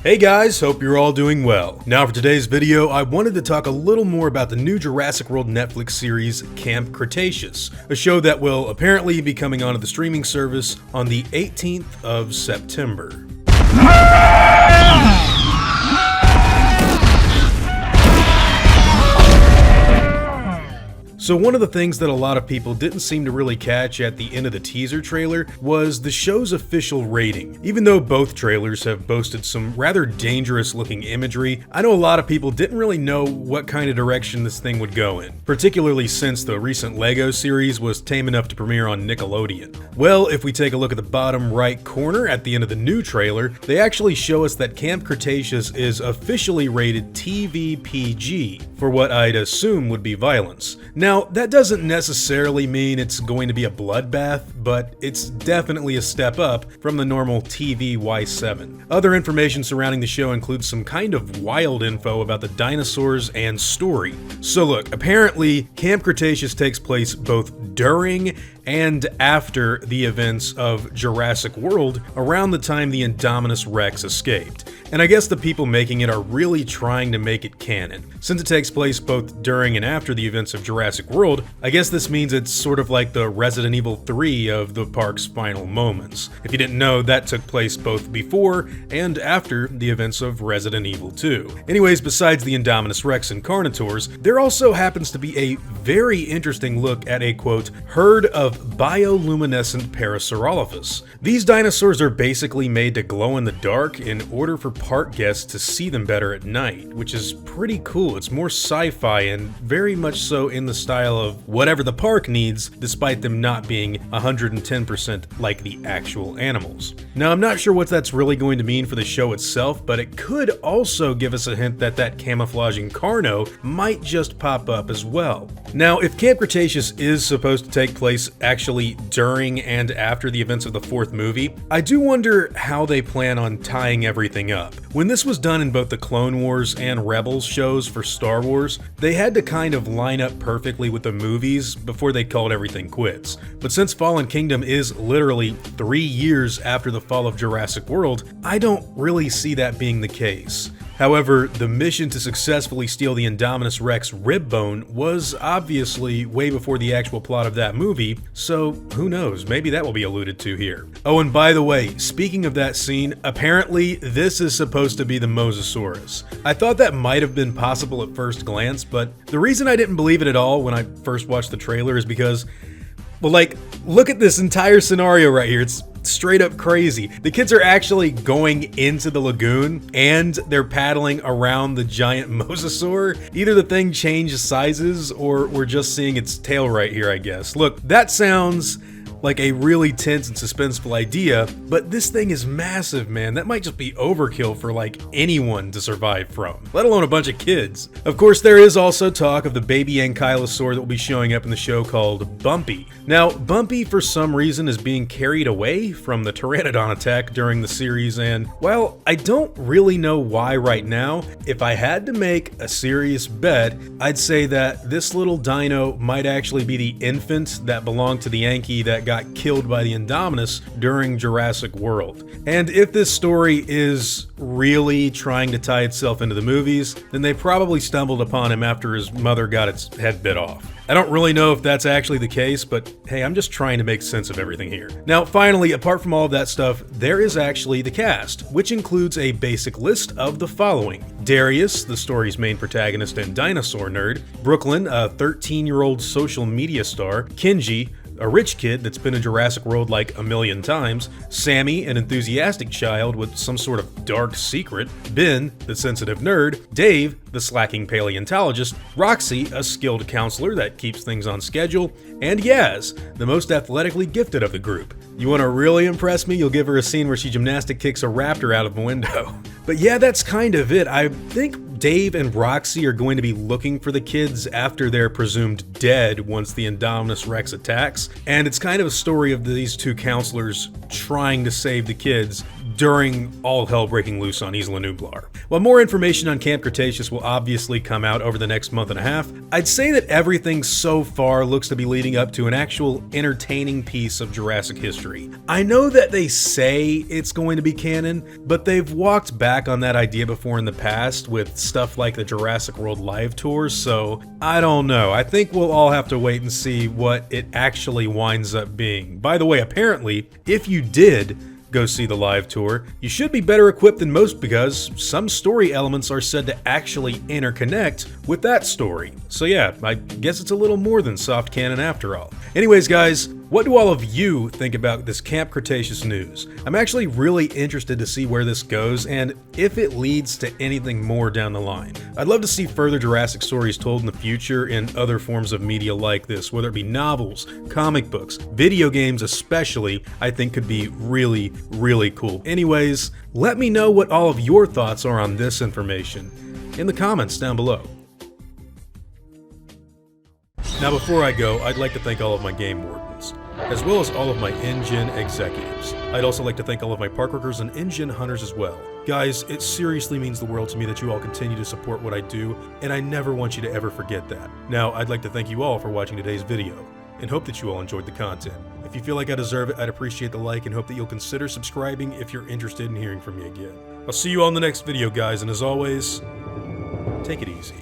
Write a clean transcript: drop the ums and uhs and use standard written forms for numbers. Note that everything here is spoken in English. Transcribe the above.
Hey guys, hope you're all doing well. Now for today's video, I wanted to talk a little more about the new Jurassic World Netflix series, Camp Cretaceous, a show that will apparently be coming onto the streaming service on the 18th of September. So one of the things that a lot of people didn't seem to really catch at the end of the teaser trailer was the show's official rating. Even though both trailers have boasted some rather dangerous looking imagery, I know a lot of people didn't really know what kind of direction this thing would go in, particularly since the recent Lego series was tame enough to premiere on Nickelodeon. Well, if we take a look at the bottom right corner at the end of the new trailer, they actually show us that Camp Cretaceous is officially rated TV PG, for what I'd assume would be violence. Now, that doesn't necessarily mean it's going to be a bloodbath, but it's definitely a step up from the normal TV Y7. Other information surrounding the show includes some kind of wild info about the dinosaurs and story. So look, apparently Camp Cretaceous takes place both during and after the events of Jurassic World, around the time the Indominus Rex escaped. And I guess the people making it are really trying to make it canon. Since it takes place both during and after the events of Jurassic World, I guess this means it's sort of like the Resident Evil 3 of the park's final moments. If you didn't know, that took place both before and after the events of Resident Evil 2. Anyways, besides the Indominus Rex and Carnotaurs, there also happens to be a very interesting look at a, quote, herd of bioluminescent Parasaurolophus. These dinosaurs are basically made to glow in the dark in order for park guests to see them better at night, which is pretty cool. It's more sci-fi and very much so in the style of whatever the park needs, despite them not being 110% like the actual animals. Now, I'm not sure what that's really going to mean for the show itself, but it could also give us a hint that that camouflaging Carno might just pop up as well. Now, if Camp Cretaceous is supposed to take place actually during and after the events of the fourth movie, I do wonder how they plan on tying everything up. When this was done in both the Clone Wars and Rebels shows for Star Wars, they had to kind of line up perfectly with the movies before they called everything quits. But since Fallen Kingdom is literally 3 years after the fall of Jurassic World, I don't really see that being the case. However, the mission to successfully steal the Indominus Rex rib bone was obviously way before the actual plot of that movie, so who knows, maybe that will be alluded to here. Oh, and by the way, speaking of that scene, apparently this is supposed to be the Mosasaurus. I thought that might have been possible at first glance, but the reason I didn't believe it at all when I first watched the trailer is because, well, like, look at this entire scenario right here. It's straight up crazy. The kids are actually going into the lagoon and they're paddling around the giant mosasaur. Either the thing changed sizes or we're just seeing its tail right here, I guess. Look, that sounds like a really tense and suspenseful idea, but this thing is massive, man. That might just be overkill for like anyone to survive from, let alone a bunch of kids. Of course, there is also talk of the baby ankylosaur that will be showing up in the show called Bumpy. Now, Bumpy for some reason is being carried away from the Pteranodon attack during the series, and well, I don't really know why right now. If I had to make a serious bet, I'd say that this little dino might actually be the infant that belonged to the Yankee that got killed by the Indominus during Jurassic World. And if this story is really trying to tie itself into the movies, then they probably stumbled upon him after his mother got its head bit off. I don't really know if that's actually the case, but hey, I'm just trying to make sense of everything here. Now, finally, apart from all of that stuff, there is actually the cast, which includes a basic list of the following. Darius, the story's main protagonist and dinosaur nerd. Brooklyn, a 13-year-old social media star. Kenji, a rich kid that's been in Jurassic World like a million times. Sammy, an enthusiastic child with some sort of dark secret. Ben, the sensitive nerd. Dave, the slacking paleontologist. Roxy, a skilled counselor that keeps things on schedule. And Yaz, the most athletically gifted of the group. You want to really impress me? You'll give her a scene where she gymnastic kicks a raptor out of the window. But yeah, that's kind of it. I think Dave and Roxy are going to be looking for the kids after they're presumed dead once the Indominus Rex attacks, and it's kind of a story of these two counselors trying to save the kids during all hell breaking loose on Isla Nublar. While more information on Camp Cretaceous will obviously come out over the next month and a half, I'd say that everything so far looks to be leading up to an actual entertaining piece of Jurassic history. I know that they say it's going to be canon, but they've walked back on that idea before in the past with stuff like the Jurassic World live tours, so I don't know. I think we'll all have to wait and see what it actually winds up being. By the way, apparently, if you did go see the live tour, you should be better equipped than most because some story elements are said to actually interconnect with that story. So yeah, I guess it's a little more than soft canon after all. Anyways guys, what do all of you think about this Camp Cretaceous news? I'm actually really interested to see where this goes and if it leads to anything more down the line. I'd love to see further Jurassic stories told in the future in other forms of media like this, whether it be novels, comic books, video games especially, I think could be really, really cool. Anyways, let me know what all of your thoughts are on this information in the comments down below. Now before I go, I'd like to thank all of my game wardens, as well as all of my InGen executives. I'd also like to thank all of my park workers and InGen hunters as well. Guys, it seriously means the world to me that you all continue to support what I do, and I never want you to ever forget that. Now, I'd like to thank you all for watching today's video, and hope that you all enjoyed the content. If you feel like I deserve it, I'd appreciate the like and hope that you'll consider subscribing if you're interested in hearing from me again. I'll see you all in the next video, guys, and as always, take it easy.